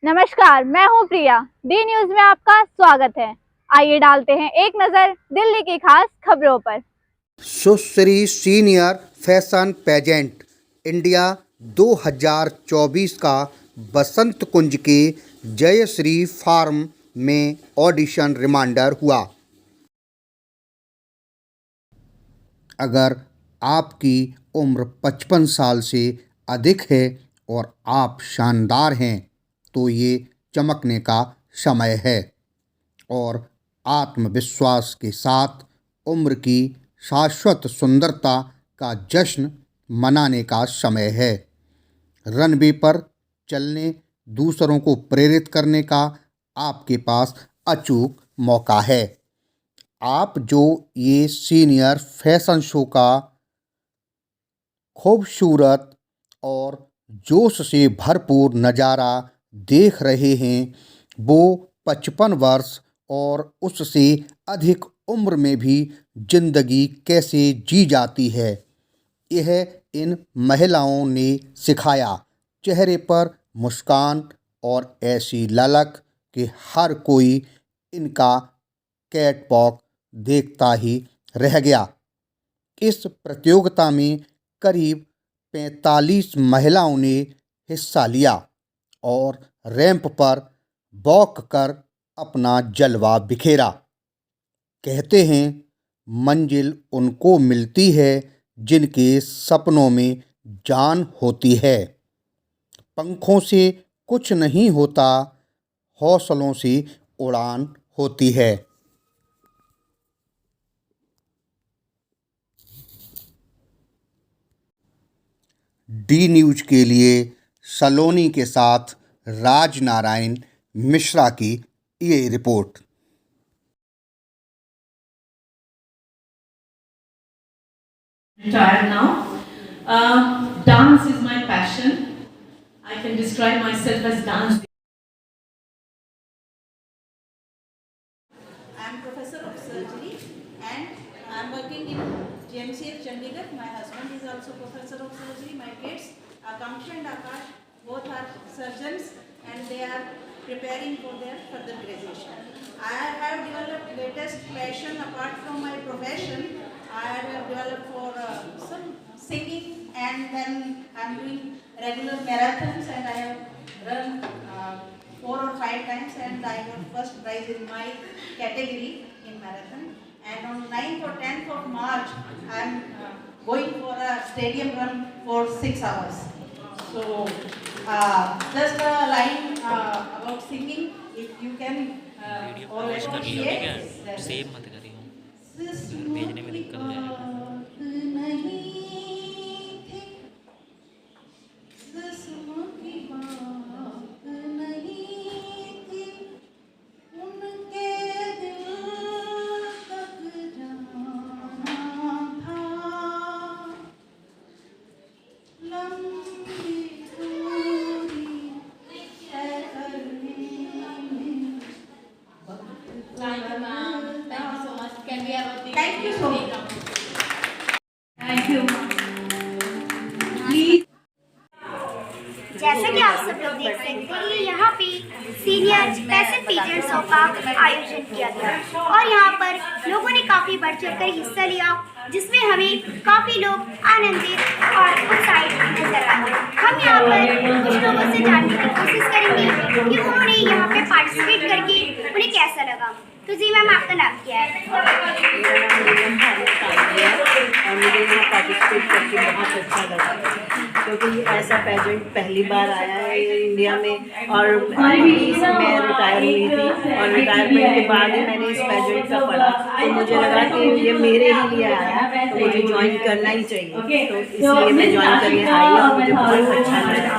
नमस्कार, मैं हूं प्रिया। डी न्यूज में आपका स्वागत है। आइए डालते हैं एक नजर दिल्ली की खास खबरों पर। सुश्री सीनियर फैशन पेजेंट इंडिया 2024 का बसंत कुंज के जयश्री फार्म में ऑडिशन रिमाइंडर हुआ। अगर आपकी उम्र 55 साल से अधिक है और आप शानदार हैं तो ये चमकने का समय है और आत्मविश्वास के साथ उम्र की शाश्वत सुंदरता का जश्न मनाने का समय है। रनवे पर चलने, दूसरों को प्रेरित करने का आपके पास अचूक मौका है। आप जो ये सीनियर फैशन शो का खूबसूरत और जोश से भरपूर नज़ारा देख रहे हैं, वो 55 वर्ष और उससे अधिक उम्र में भी जिंदगी कैसे जी जाती है, यह इन महिलाओं ने सिखाया। चेहरे पर मुस्कान और ऐसी ललक कि हर कोई इनका कैटवॉक देखता ही रह गया। इस प्रतियोगिता में करीब 45 महिलाओं ने हिस्सा लिया और रैंप पर वॉक कर अपना जलवा बिखेरा। कहते हैं, मंजिल उनको मिलती है जिनके सपनों में जान होती है। पंखों से कुछ नहीं होता, हौसलों से उड़ान होती है। डी न्यूज के लिए सलोनी के साथ राजनारायण मिश्रा की ये report. Retired now. Dance is my passion. I can describe myself as dance. I am professor of surgery and I am working in GMCH Chandigarh. My husband is also professor of surgery. My kids, Akanksha and Akash, both are surgeons and they are preparing for their further graduation. I have developed latest passion apart from my profession. I have developed for some singing, and then I am doing regular marathons and I have run 4 or 5 times and I got first prize in my category in marathon. And on 9th or 10th of March, I am going for a stadium run for 6 hours. So, just a line about singing, if you can all appreciate. Save मत करियो, जिस्म भेजने में की दिक्कत हो जाएगा। बात नहीं थी, जिस्म की बात नहीं थी, उनके दिल तक जाना था। लंबी दूरी तय करने में Thank you so much. Thank you. Please. जैसा कि आप सब लोग देख सकते हैं, यहाँ पे सीनियर फैशन पेजेंट शो का आयोजन किया गया और यहाँ पर लोगों ने काफ़ी बढ़ चढ़ कर हिस्सा लिया, जिसमें हमें काफ़ी लोग आनंदित और उत्साहित नजर आए। हम यहाँ पर कुछ लोगों से जानने की कोशिश करेंगे कि उन्होंने यहाँ पे पार्टिसिपेट करके उन्हें कैसा लगा। तो जी मैम, आपका नाम क्या है? मेरा नाम नीलम है और मुझे यहाँ पार्टिसिपेट करके बहुत अच्छा लगा, क्योंकि ऐसा पेजेंट पहली बार आया है इंडिया में और अभी मैं रिटायर हुई थी और रिटायरमेंट के बाद ही मैंने इस पेजेंट का पढ़ा, तो मुझे लगा कि ये मेरे ही लिए आया तो मुझे ज्वाइन करना ही चाहिए, तो इसलिए मैं ज्वाइन करने आई और मुझे बहुत अच्छा लगा।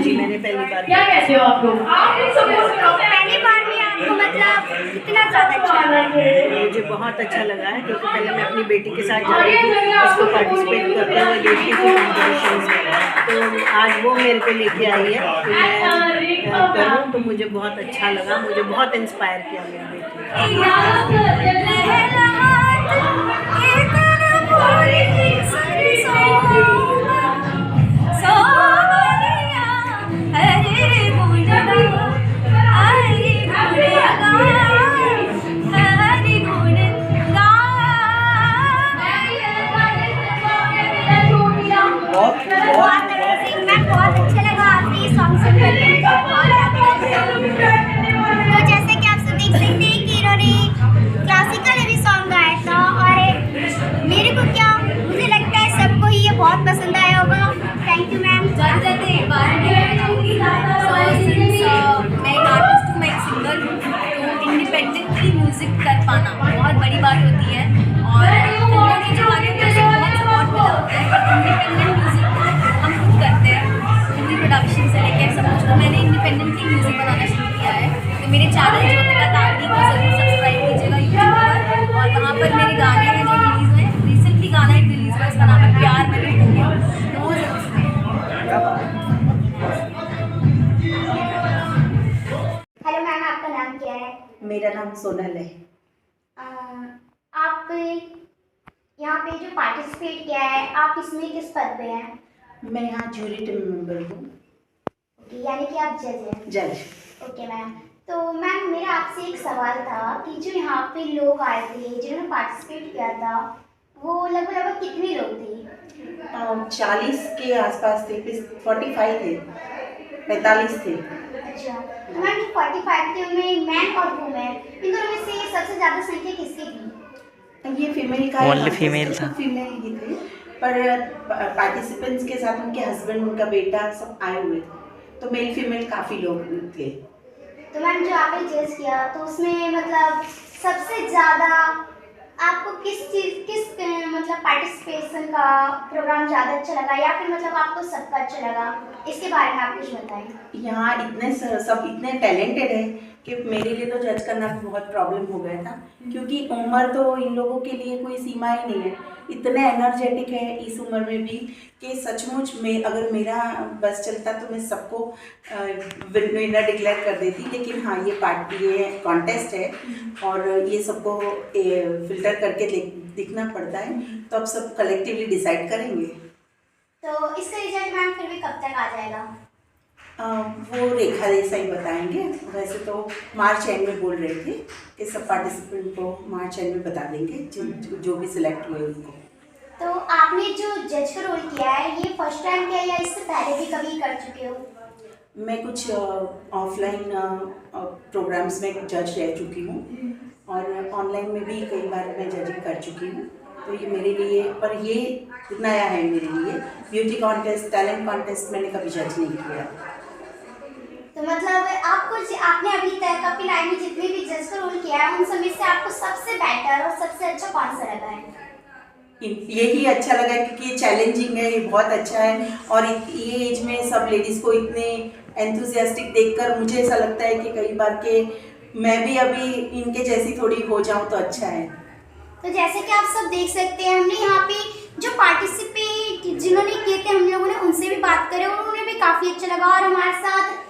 जी मैंने पहली बार। क्या कहते हो आप लोग? पहली बार में आपको मतलब इतना ज़्यादा अच्छा लगा? मुझे बहुत अच्छा लगा है, क्योंकि पहले मैं अपनी बेटी के साथ जा रही थी, उसको पार्टिसिपेट करते हुए देखती थी कॉम्पिटिशन्स में, तो आज वो मेरे को लेके आई है कि मैं करूँ, तो मुझे बहुत अच्छा लगा, मुझे बहुत इंस्पायर किया मेरी बेटी। पर मेरे गाने हैं जो रिलीज हुए, रिसेंटली गाना एक रिलीज हुआ, इसका नाम है प्यार में भी हो गया, वो जरूर सुने। हेलो मैम, आपका नाम क्या है? मेरा नाम सोनल है। आप यहाँ पे जो पार्टिसिपेट किया है, आप इसमें किस पद पे हैं? मैं यहाँ जूरी टीम मेंबर हूँ, यानी कि आप जज हैं। जज। ओके मैम, तो मैम मेरा आपसे एक सवाल था कि जो यहाँ पे लोग आए थे जिन्होंने पार्टिसिपेट किया था, वो लगभग कितने लोग थे? 40 के आसपास थे, 45 थे, 45 थे। अच्छा, तो मैम जो 45 थे उनमें मैन और वुमेन, इन दोनों में से सबसे ज़्यादा संख्या किसकी थी? ये फीमेल का Only female था। फीमेल ही थे, पर पार्टिसिपेंट्स के साथ उनके हस्बैंड, उनका बेटा सब आए हुए थे, तो मेल फीमेल काफ़ी लोग थे। तो मैम जो आपने जज किया तो उसमें मतलब सबसे ज़्यादा आपको किस मतलब पार्टिसिपेशन का प्रोग्राम ज़्यादा अच्छा लगा, या फिर मतलब आपको सबका अच्छा लगा? इसके बारे में आप कुछ बताएं। यहाँ सब इतने टैलेंटेड है कि मेरे लिए तो जज करना बहुत प्रॉब्लम हो गया था, क्योंकि उम्र तो इन लोगों के लिए कोई सीमा ही नहीं है, इतने एनर्जेटिक है इस उम्र में भी कि सचमुच में अगर मेरा बस चलता तो मैं सबको विनर डिक्लेयर कर देती। लेकिन हाँ, ये कॉन्टेस्ट है और ये सबको फिल्टर करके दिखना पड़ता है, तो अब सब कलेक्टिवली डिसाइड करेंगे। तो इसका रिजल्ट मैम फिर भी कब तक आ जाएगा? वो रेखा देसाई बताएंगे। वैसे तो मार्च एंड में बोल रहे थे कि सब पार्टिसिपेंट को मार्च एंड में बता देंगे जो भी सिलेक्ट हुए उनको। तो आपने जो जज का रोल किया है, ये फर्स्ट टाइम किया या इससे पहले भी कभी कर चुके हो? मैं कुछ ऑफलाइन प्रोग्राम्स में जज रह चुकी हूँ और ऑनलाइन में भी कई बार मैं जजिंग कर चुकी हूँ, तो ये मेरे लिए, पर ये नया है मेरे लिए। ब्यूटी कॉन्टेस्ट, टैलेंट कॉन्टेस्ट मैंने कभी जज नहीं किया। तो मतलब आपने अभी तक अपनी लाइफ में जितने भी जज का रोल किया है, उन सब में से आपको सबसे बेटर और सबसे अच्छा कौन सा लगा है? यही अच्छा लगा क्योंकि ये चैलेंजिंग है, ये बहुत अच्छा है, और ये एज में सब लेडीज़ को इतने एंथुजियास्टिक देखकर मुझे ऐसा लगता है कि कई बार के मैं भी अभी इनके जैसी थोड़ी हो जाऊं तो अच्छा है। तो जैसे कि आप सब देख सकते हैं, हमने यहाँ पे जो पार्टिसिपेट जिन्होंने किए थे, हम लोगों ने उनसे भी बात करें और उन्हें भी काफ़ी अच्छा लगा। और हमारे साथ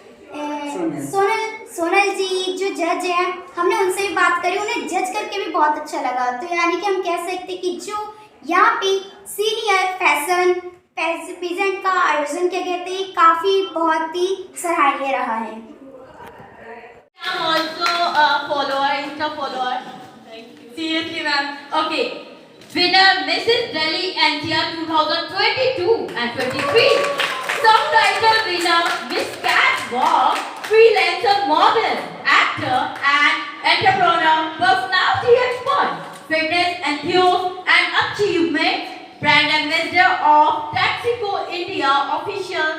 सोनल जी जो जज हैं, हमने उनसे भी बात करी, उन्हें जज करके भी बहुत अच्छा लगा। तो यानी कि हम कह सकते हैं कि जो यहाँ पे सीनियर फैशन पेजेंट का आयोजन किया गया था, काफ़ी बहुत ही सराहनीय रहा है। I'm also a follower, Insta follower. Seriously, ma'am. Okay. Winner Mrs. Delhi NCR 2022 and 23. Subtitle winner Miss Catwalk, freelancer model, actor and entrepreneur, personality expert, fitness enthusiast and achievement, brand ambassador of Taxico India official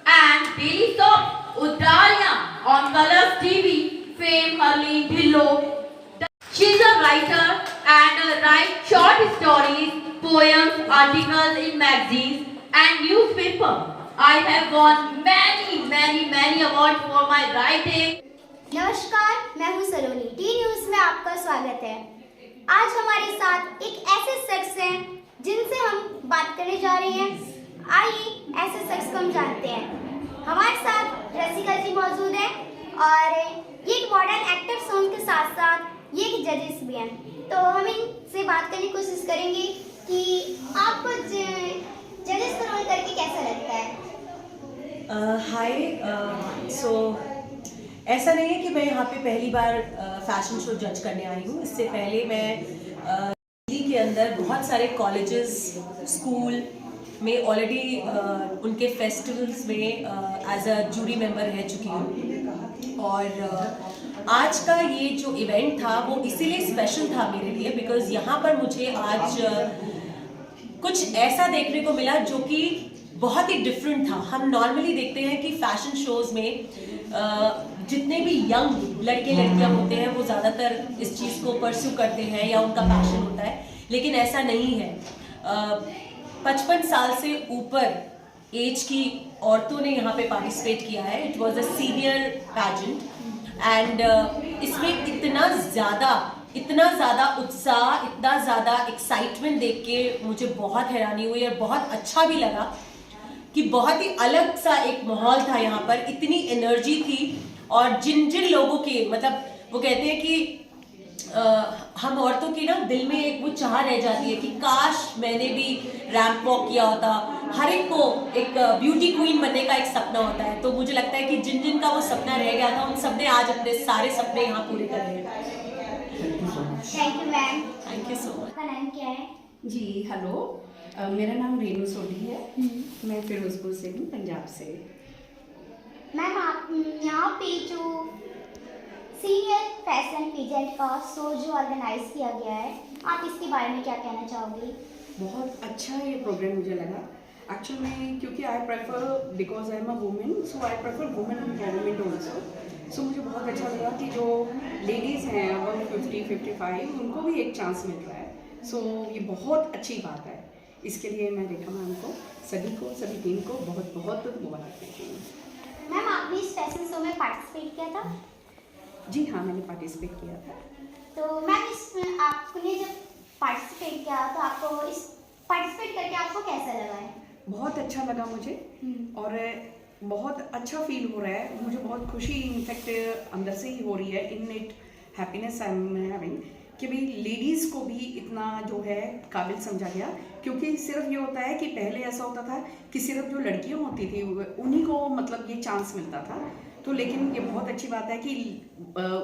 and daily soap Udalia on Colors TV, fame Harleen Dhillon. She's a writer and writes short stories, poems, articles in magazines and newspaper. I have won many awards for my writing. नमस्कार, मैं हूँ सलोनी, T news में आपका स्वागत है। आज हमारे साथ एक ऐसे शख्स हैं जिनसे हम बात करने जा रहे हैं। आइए ऐसे शख्स को हम जानते हैं। हमारे साथ रसिका जी मौजूद हैं और ये एक मॉडर्न एक्टर सॉन्ग के साथ साथ ये एक जजेस भी हैं। तो हम इनसे बात करने की कोशिश करेंगे कि आपको जजेस का रोल करके कैसा लगता है? हाय, सो ऐसा नहीं है कि मैं यहाँ पे पहली बार फैशन शो जज करने आई हूँ। इससे पहले मैं दिल्ली के अंदर बहुत सारे कॉलेजेस, स्कूल में ऑलरेडी उनके फेस्टिवल्स में एज अ जूरी मेंबर रह चुकी हूँ। और आज का ये जो इवेंट था वो इसीलिए स्पेशल था मेरे लिए बिकॉज़ यहाँ पर मुझे आज कुछ ऐसा देखने को मिला जो कि बहुत ही डिफरेंट था। हम नॉर्मली देखते हैं कि फैशन शोज़ में जितने भी यंग लड़के लड़कियां होते हैं वो ज़्यादातर इस चीज़ को परस्यू करते हैं या उनका पैशन होता है, लेकिन ऐसा नहीं है। 55 साल से ऊपर एज की औरतों ने यहाँ पे पार्टिसिपेट किया है। It was a senior pageant and इसमें इतना ज़्यादा इतना ज़्यादा उत्साह, इतना ज़्यादा एक्साइटमेंट देख के मुझे बहुत हैरानी हुई और बहुत अच्छा भी लगा कि बहुत ही अलग सा एक माहौल था यहाँ पर, इतनी एनर्जी थी। और जिन जिन लोगों के मतलब वो कहते हैं कि हम औरतों की ना दिल में एक वो चाह रह जाती है कि काश मैंने भी रैंप वॉक किया होता। हर एक को एक ब्यूटी क्वीन बनने का एक सपना होता है, तो मुझे लगता है कि जिन जिन का वो सपना रह गया था उन सबने आज अपने सारे सपने यहाँ पूरे कर लिए। Thank you ma'am. Thank you so much. आपका नाम क्या है? जी हेलो, मेरा नाम रेनू सोडी है। मैं फिरोजपुर से हूँ, पंजाब से। मैम आप यहाँ पे जो सीनियर फैशन पीजेंट का शो जो ऑर्गेनाइज किया गया है, आप इसके बारे में क्या कहना चाहोगे? बहुत अच्छा ये प्रोग्राम मुझे लगा एक्चुअल में, क्योंकि I prefer because I am a women, so I prefer women empowerment also. So मुझे बहुत अच्छा लगा कि जो लेडीज़ हैं अबाउट 50-55 उनको भी एक चांस मिल रहा है। सो ये बहुत अच्छी बात है। इसके लिए मैं रेखा मैम को, सभी टीम को बहुत बहुत मुबारक देती हूँ। मैम आपने इस फैशन शो में पार्टिसिपेट किया था? जी हाँ, मैंने पार्टिसिपेट किया था। तो मैम इसमें आपने जब पार्टिसिपेट किया तो आपको इस पार्टिसिपेट करके आपको कैसा लगा है? बहुत अच्छा लगा मुझे और बहुत अच्छा फील हो रहा है मुझे। बहुत खुशी इनफैक्ट अंदर से ही हो रही है। In it happiness I am having कि भाई लेडीज़ को भी इतना जो है काबिल समझा गया। क्योंकि सिर्फ ये होता है कि पहले ऐसा होता था कि सिर्फ जो लड़कियां होती थी उन्हीं को मतलब ये चांस मिलता था। तो लेकिन ये बहुत अच्छी बात है कि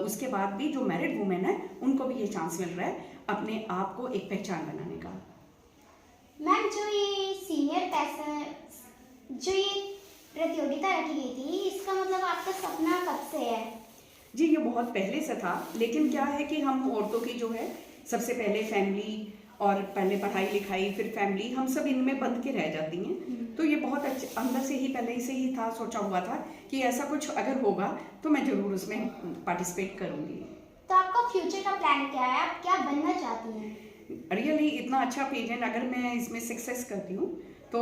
उसके बाद भी जो मैरिड वुमेन है उनको भी ये चांस मिल रहा है अपने आप को एक पहचान बनाने का। मैम जो ये सीनियर फैशन जो ये प्रतियोगिता रखी गई थी, इसका मतलब आपका सपना कब से है? जी ये बहुत पहले से था, लेकिन क्या है कि हम औरतों की जो है सबसे पहले फैमिली और पहले पढ़ाई लिखाई फिर फैमिली, हम सब इनमें बंध के रह जाती हैं। तो ये बहुत अच्छे अंदर से ही पहले से ही था, सोचा हुआ था कि ऐसा कुछ अगर होगा तो मैं ज़रूर उसमें पार्टिसिपेट करूँगी। तो आपका फ्यूचर का प्लान क्या है? आप क्या बनना चाहती हैं? रियली इतना अच्छा पेजेंट अगर मैं इसमें सक्सेस करती हूँ तो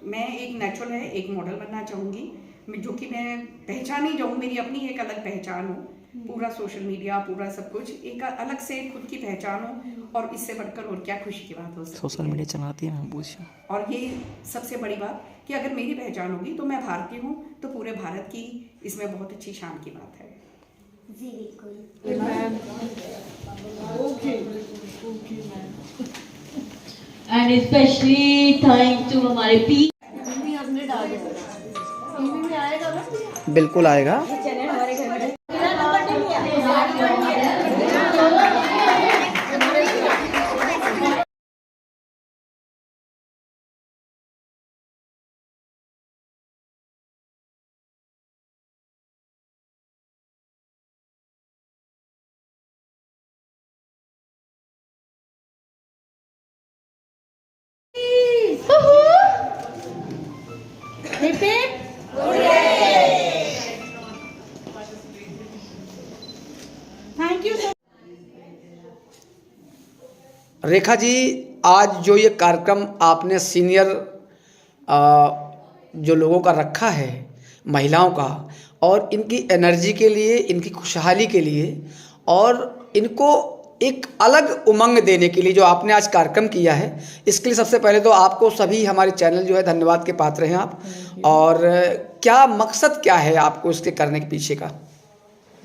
मैं एक नेचुरल है एक मॉडल बनना चाहूँगी, जो कि मैं पहचानी जाऊँ, मेरी अपनी एक अलग पहचान हो। पूरा सोशल मीडिया पूरा सब कुछ एक अलग से खुद की पहचान हो। और इससे बढ़कर और क्या खुशी की बात हो सकती है। सोशल मीडिया चलाती है मैम पूछिए। और ये सबसे बड़ी बात कि अगर मेरी पहचान होगी तो मैं भारतीय हूँ तो पूरे भारत की इसमें बहुत अच्छी शान की बात है। जी बिल्कुल। एंड स्पेशली थैंक टू हमारे पी बिल्कुल आएगा। Thank you. रेखा जी, आज जो ये कार्यक्रम आपने सीनियर जो लोगों का रखा है, महिलाओं का, और इनकी एनर्जी के लिए, इनकी खुशहाली के लिए और इनको एक अलग उमंग देने के लिए जो आपने आज कार्यक्रम किया है, इसके लिए सबसे पहले तो आपको सभी हमारे चैनल जो है धन्यवाद के पात्र हैं आप। और क्या मकसद क्या है आपको इसके करने के पीछे का?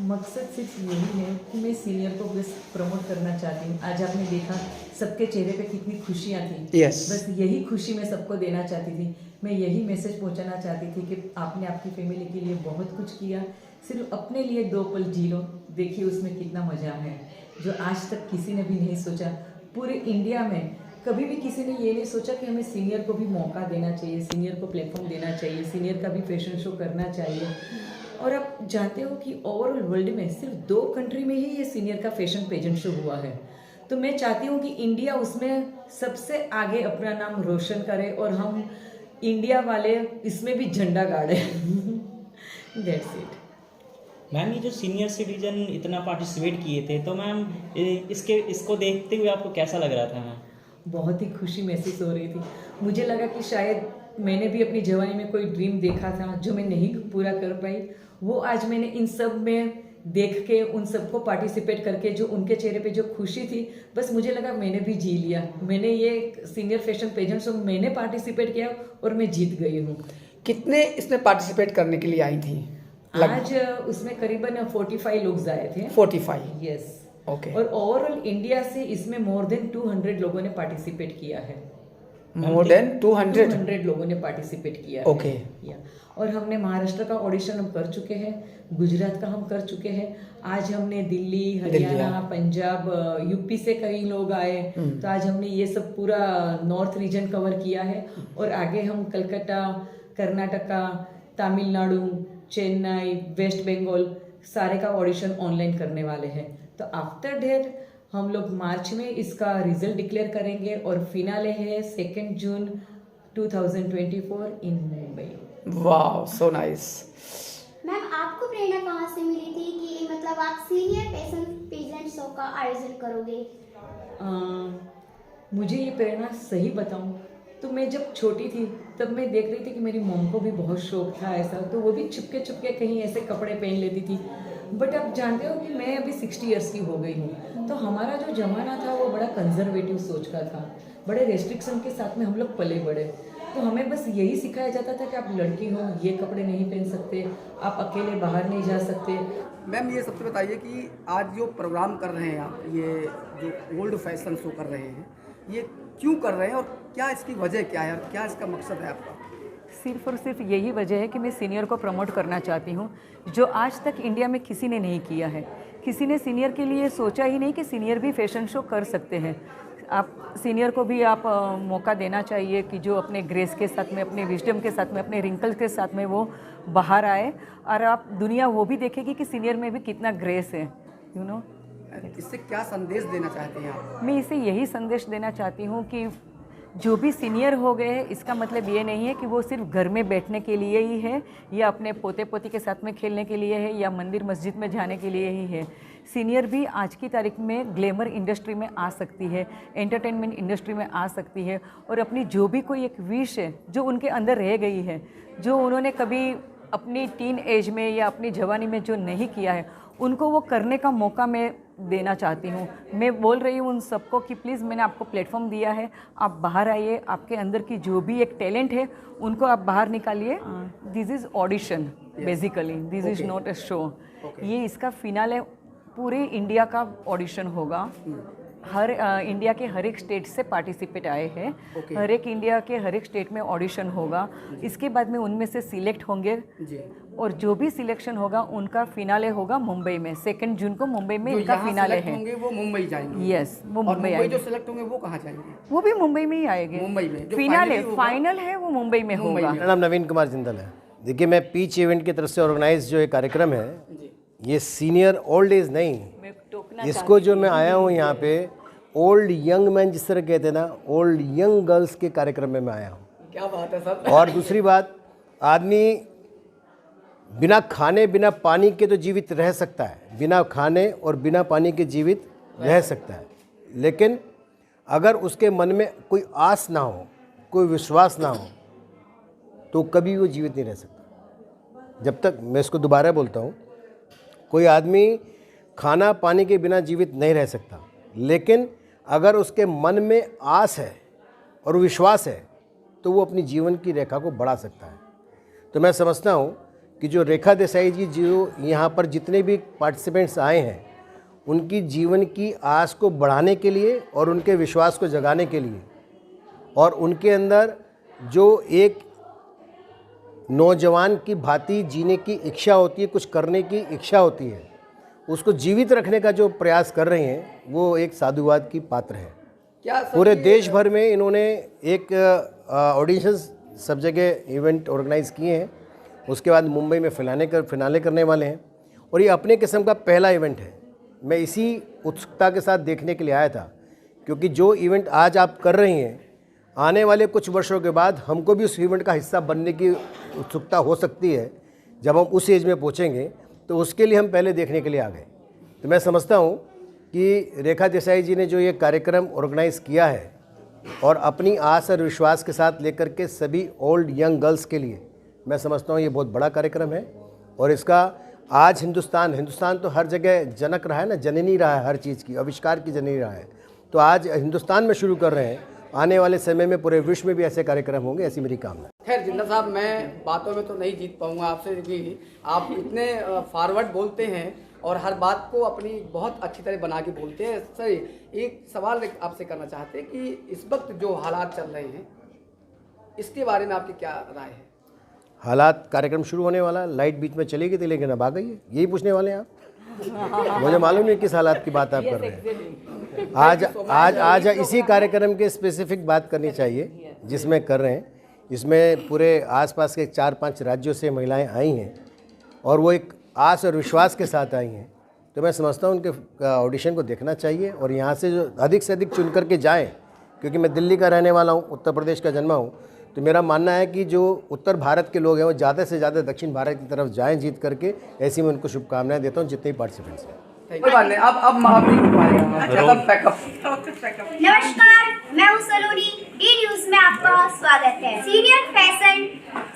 मकसद सिर्फ यही है कि मैं सीनियर को बस प्रमोट करना चाहती हूँ। आज आपने देखा सबके चेहरे पे कितनी खुशियाँ थी। Yes. बस यही खुशी मैं सबको देना चाहती थी। मैं यही मैसेज पहुँचाना चाहती थी कि आपने आपकी फैमिली के लिए बहुत कुछ किया, सिर्फ अपने लिए 2 पल जी लो, देखिए उसमें कितना मज़ा है, जो आज तक किसी ने भी नहीं सोचा। पूरे इंडिया में कभी भी किसी ने ये नहीं सोचा कि हमें सीनियर को भी मौका देना चाहिए, सीनियर को प्लेटफॉर्म देना चाहिए, सीनियर का भी फैशन शो करना चाहिए। और आप जानते हो कि ओवरऑल वर्ल्ड में सिर्फ 2 कंट्री में ही ये सीनियर का फैशन पेजेंट शो हुआ है। तो मैं चाहती हूँ कि इंडिया उसमें सबसे आगे अपना नाम रोशन करे और हम इंडिया वाले इसमें भी झंडा गाड़े। That's it. मैम ये जो सीनियर सिटीजन इतना पार्टिसिपेट किए थे, तो मैम इसको देखते हुए आपको कैसा लग रहा था? मैम बहुत ही खुशी महसूस हो रही थी। मुझे लगा कि शायद मैंने भी अपनी जवानी में कोई ड्रीम देखा था जो मैं नहीं पूरा कर पाई, वो आज मैंने इन सब में देख के उन सबको पार्टिसिपेट करके जो उनके चेहरे पे जो खुशी थी, बस मुझे लगा मैंने भी जी लिया। मैंने ये सीनियर फैशन पेजेंट शो मैंने पार्टिसिपेट किया और मैं जीत गई हूँ। कितने इसमें पार्टिसिपेट करने के लिए आई थी? आज उसमें करीबन 45 लोग आए थे। 45? यस। ओके। और ओवरऑल इंडिया से इसमें मोर देन 200 लोगों ने पार्टिसिपेट किया है। मोर देन 200 लोगों ने पार्टिसिपेट किया है। ओके। और हमने महाराष्ट्र का ऑडिशन हम कर चुके हैं, गुजरात का हम कर चुके हैं, आज हमने दिल्ली, हरियाणा, पंजाब, यूपी से कई लोग आए, तो आज हमने ये सब पूरा नॉर्थ रीजन कवर किया है। और आगे हम कलकत्ता, कर्नाटका, तमिलनाडु, चेन्नई, वेस्ट बंगाल सारे का ऑडिशन ऑनलाइन करने वाले हैं। तो आफ्टर डेट हम लोग मार्च में इसका रिजल्ट डिक्लेयर करेंगे और फिनाले है 2 जून 2024 इन मुंबई। वाह, सो नाइस। मैम, आपको प्रेरणा कहाँ से मिली थी कि मतलब आप सीनियर फैशन पेजेंट शो का आयोजन करोगे? मुझे ये प्रेरणा सही बताऊं तो मैं जब छोटी थी तब मैं देख रही थी कि मेरी मॉम को भी बहुत शौक था ऐसा, तो वो भी छुपके छुपके कहीं ऐसे कपड़े पहन लेती थी। बट अब जानते हो कि मैं अभी 60 इयर्स की हो गई हूँ, तो हमारा जो ज़माना था वो बड़ा कंजर्वेटिव सोच का था, बड़े रेस्ट्रिक्शन के साथ में हम लोग पले बड़े। तो हमें बस यही सिखाया जाता था कि आप लड़की हो, ये कपड़े नहीं पहन सकते, आप अकेले बाहर नहीं जा सकते। मैम, ये सबसे बताइए कि आज जो प्रोग्राम कर रहे हैं आप, ये जो ओल्ड फैशन शो कर रहे हैं, ये क्यों कर रहे हैं और क्या इसकी वजह क्या है और क्या इसका मकसद है आपका? सिर्फ और सिर्फ यही वजह है कि मैं सीनियर को प्रमोट करना चाहती हूँ, जो आज तक इंडिया में किसी ने नहीं किया है। किसी ने सीनियर के लिए सोचा ही नहीं कि सीनियर भी फैशन शो कर सकते हैं। आप सीनियर को भी आप मौका देना चाहिए कि जो अपने ग्रेस के साथ में, अपने विजडम के साथ में, अपने रिंकल्स के साथ में वो बाहर आए और आप दुनिया वो भी देखेगी कि सीनियर में भी कितना ग्रेस है, यू नो। इससे क्या संदेश देना चाहते हैं आप? मैं इसे यही संदेश देना चाहती हूँ कि जो भी सीनियर हो गए हैं, इसका मतलब ये नहीं है कि वो सिर्फ घर में बैठने के लिए ही है या अपने पोते पोती के साथ में खेलने के लिए है या मंदिर मस्जिद में जाने के लिए ही है। सीनियर भी आज की तारीख में ग्लैमर इंडस्ट्री में आ सकती है, एंटरटेनमेंट इंडस्ट्री में आ सकती है और अपनी जो भी कोई एक विश है जो उनके अंदर रह गई है, जो उन्होंने कभी अपनी टीन एज में या अपनी जवानी में जो नहीं किया है, उनको वो करने का मौका मैं देना चाहती हूँ। मैं बोल रही हूँ उन सबको कि प्लीज़ मैंने आपको प्लेटफॉर्म दिया है, आप बाहर आइए, आपके अंदर की जो भी एक टैलेंट है उनको आप बाहर निकालिए। This is audition basically, this is not a show. ये इसका फिनाले पूरे इंडिया का ऑडिशन होगा। हर इंडिया के हर एक स्टेट से पार्टिसिपेट आए हैं। हर एक इंडिया के हर एक स्टेट में ऑडिशन होगा। इसके बाद में उनमें से सिलेक्ट होंगे और जो भी सिलेक्शन होगा उनका फिनाले होगा मुंबई में। 2 जून को मुंबई में इनका फिनाले है। होंगे वो मुंबई जाएंगे। यस, वो मुंबई आएंगे। जो सिलेक्ट होंगे वो कहाँ जाएंगे? वो भी मुंबई में ही आएंगे। मुंबई में फिनाले फाइनल है वो मुंबई में होगा। मेरा नाम नवीन कुमार जिंदल है। देखिए, मैं पीच इवेंट की तरफ से ऑर्गेनाइज जो ये कार्यक्रम है, ये सीनियर ओल्ड एज नहीं, इसको जो मैं आया हूँ यहाँ पे ओल्ड यंग मैन जिस तरह कहते हैं ना, ओल्ड यंग गर्ल्स के कार्यक्रम में मैं आया हूँ। क्या बात है सर। और दूसरी बात, आदमी बिना खाने बिना पानी के तो जीवित रह सकता है, बिना खाने और बिना पानी के जीवित रह सकता है, लेकिन अगर उसके मन में कोई आस ना हो, कोई विश्वास ना हो, तो कभी वो जीवित नहीं रह सकता। जब तक, मैं इसको दोबारा बोलता हूँ, कोई आदमी खाना पानी के बिना जीवित नहीं रह सकता, लेकिन अगर उसके मन में आस है और विश्वास है तो वो अपनी जीवन की रेखा को बढ़ा सकता है। तो मैं समझता हूँ कि जो रेखा देसाई जी जो यहाँ पर जितने भी पार्टिसिपेंट्स आए हैं, उनकी जीवन की आस को बढ़ाने के लिए और उनके विश्वास को जगाने के लिए, और उनके अंदर जो एक नौजवान की भांति जीने की इच्छा होती है, कुछ करने की इच्छा होती है, उसको जीवित रखने का जो प्रयास कर रहे हैं, वो एक साधुवाद की पात्र है। क्या पूरे देश भर में इन्होंने एक ऑडिशंस सब जगह इवेंट ऑर्गेनाइज़ किए हैं, उसके बाद मुंबई में फिनाले करने वाले हैं, और ये अपने किस्म का पहला इवेंट है। मैं इसी उत्सुकता के साथ देखने के लिए आया था, क्योंकि जो इवेंट आज आप कर रही हैं, आने वाले कुछ वर्षों के बाद हमको भी उस इवेंट का हिस्सा बनने की उत्सुकता हो सकती है। जब हम उस एज में पहुँचेंगे तो उसके लिए हम पहले देखने के लिए आ गए। तो मैं समझता हूँ कि रेखा देसाई जी ने जो ये कार्यक्रम ऑर्गेनाइज़ किया है और अपनी आस और विश्वास के साथ लेकर के सभी ओल्ड यंग गर्ल्स के लिए, मैं समझता हूँ ये बहुत बड़ा कार्यक्रम है, और इसका आज हिंदुस्तान तो हर जगह जनक रहा है ना, जननी रहा है हर चीज़ की, आविष्कार की जननी रहा है। तो आज हिंदुस्तान में शुरू कर रहे हैं, आने वाले समय में पूरे विश्व में भी ऐसे कार्यक्रम होंगे, ऐसी मेरी कामना। खैर जिंदा साहब, मैं बातों में तो नहीं जीत पाऊंगा आपसे, क्योंकि आप इतने फॉरवर्ड बोलते हैं और हर बात को अपनी बहुत अच्छी तरह बना के बोलते हैं। सर, एक सवाल आपसे करना चाहते हैं कि इस वक्त जो हालात चल रहे हैं इसके बारे में आपकी क्या राय है? हालात, कार्यक्रम शुरू होने वाला, लाइट बीच में चली गई लेकिन अब आ गई है, यही पूछने वाले हैं आप? मुझे मालूम नहीं किस हालात की बात आप कर रहे हैं। आज इसी कार्यक्रम के स्पेसिफिक बात करनी चाहिए जिसमें कर रहे हैं। इसमें पूरे आसपास के 4-5 राज्यों से महिलाएं आई हैं और वो एक आस और विश्वास के साथ आई हैं। तो मैं समझता हूँ उनके ऑडिशन को देखना चाहिए और यहाँ से जो अधिक से अधिक चुन करके जाएँ, क्योंकि मैं दिल्ली का रहने वाला हूँ, उत्तर प्रदेश का जन्मा हूँ। तो मेरा मानना है कि जो उत्तर भारत के लोग हैं वो ज़्यादा से ज़्यादा दक्षिण भारत की तरफ जाएं जीत करके। ऐसी मैं उनको शुभकामनाएं देता हूं जितने पार्टिसिपेंट्स हैं। नमस्कार, मैं हूं सलोनी, डी न्यूज में आपका स्वागत है। सीनियर फैशन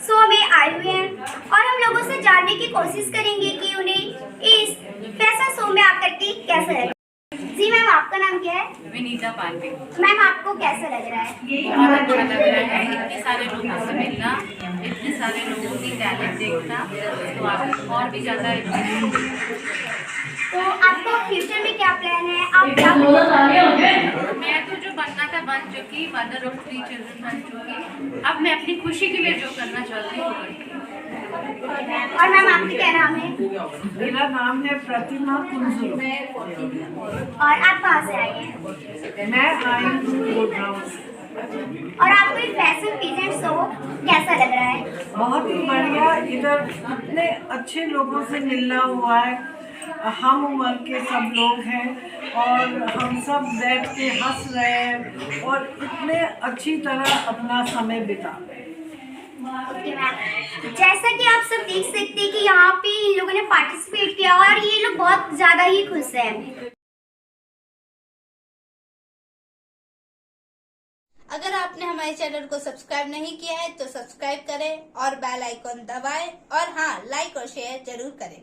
शो में आई हुई हैं और हम लोगों से जानने की कोशिश करेंगे कि उन्हें इस फैशन शो में आकर के कैसा लगा। जी मैम, आपका नाम क्या है? विनीता पांडे। मैम, आपको कैसा लग रहा है? बहुत अच्छा लग रहा है, इतने सारे लोगों से मिलना, इतने सारे लोगों की टैलेंट देखना, तो और भी ज़्यादा। तो आपका फ्यूचर में क्या प्लान है? आप क्या मैं तो जो बनना था बन चुकी, मदर ऑफ 3 चिल्ड्रन बन चुकी। अब मैं अपनी खुशी के लिए जो करना चाहती हूँ करती हूँ। और मैम, आपका क्या नाम है? मेरा नाम है प्रतिमा कुंजू। और आप कहाँ से आई हैं? मैं आई हूँ गुड़गांव से। और आपको ये फैशन पीजेंट शो कैसा लग रहा है? बहुत ही बढ़िया, इधर इतने अच्छे लोगों से मिलना हुआ है। हम उम्र के सब लोग हैं और हम सब बैठ के हंस रहे हैं और इतने अच्छी तरह अपना समय बिता रहे हैं। ओके मैम, जैसा कि आप सब देख सकते हैं कि यहाँ पे इन लोगों ने पार्टिसिपेट किया और ये लोग बहुत ज़्यादा ही खुश हैं। अगर आपने हमारे चैनल को सब्सक्राइब नहीं किया है तो सब्सक्राइब करें और बेल आइकॉन दबाएं और हाँ, लाइक और शेयर जरूर करें।